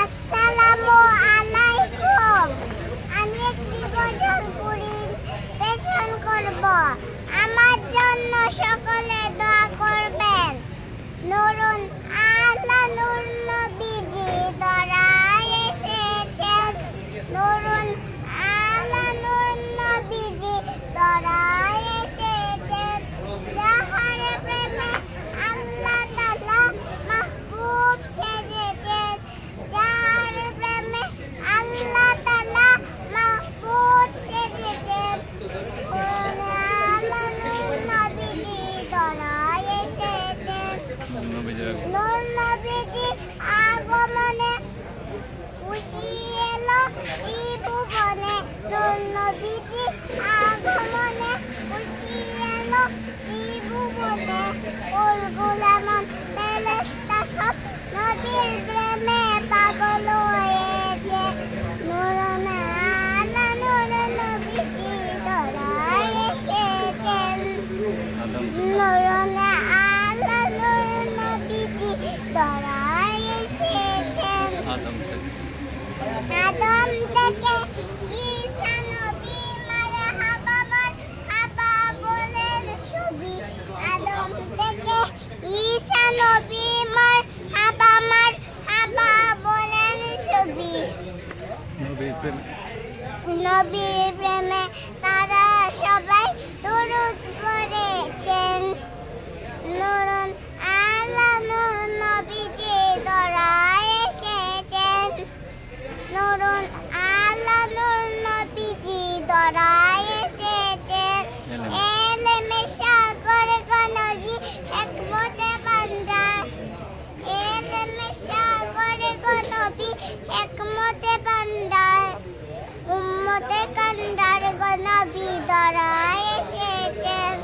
আসসালামু আলাইকুম। আমি একটি গজল পরিবেশন করব। আমার জন্য সকলে দোয়া করবেন। নুরুন আলা নূর নবীজি ধরায় এসেছেন। নুরুন আলা নূর নবীজি ধরায় এসেছেন। যাহার প্রেমে আল্লাহ তাআলা মাহবুব সেজেছেন। যাহার প্রেমে আল্লাহ তাআলা মাহবুব সেজেছেন। নুরুন আলা নূর নবীজি ধরায় এসেছেন। নূর নবীজি আগমনে খুশি এলো ত্রিভুবনে। নূর নবীজি আগমনে খুশি এলো ত্রিভুবনে। কুল এমন ফেরেশতা সব নবীর প্রেমে পাগল হয়েছে। নুরুন আলা নূর নবীজি ধরায় এসেছেন। নুরুন আলা নূর নবীজি ধরায় এসেছেন। আদম থেকে ঈসা নবী মারহাবা মারহাবা বলেন সবই। আদম থেকে ঈসা নবী মারহাবা মারহাবা বলেন সবই। নবীর প্রেমে তারা সবাই দুরূদ পড়েছেন। নুরুন আলা নূর নবীজি ধরায় এসেছেন। নুরুন আলা নূর নবীজি ধরায় এসেছেন। এলেমে সাগর গনবী হিকমতে ভান্ডার। এলেমে সাগর গনবী হিকমতে ভান্ডার। উম্মতে কান্ডার গনবী ধরায় এসেছেন।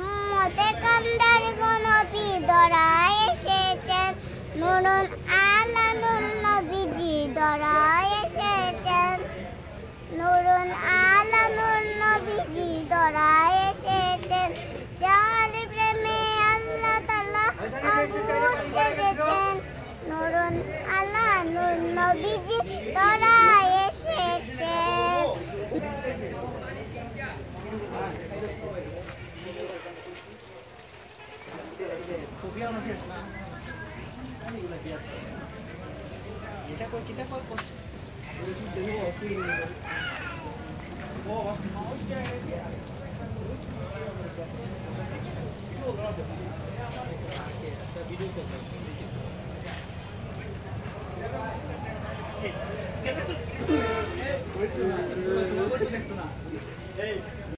উম্মতে কান্ডার গনবী ধরায় এসেছেন। নুরুন আলা নূর নবীজি ধরায় এসেছেন। নুরুন আলা নূর নবীজি ধরায় এসেছেন। যার প্রেমে আল্লাহ তাআলা মাহবুব সেজেছেন। নুরুন আলা নূর নবীজি ধরায় এসেছেন।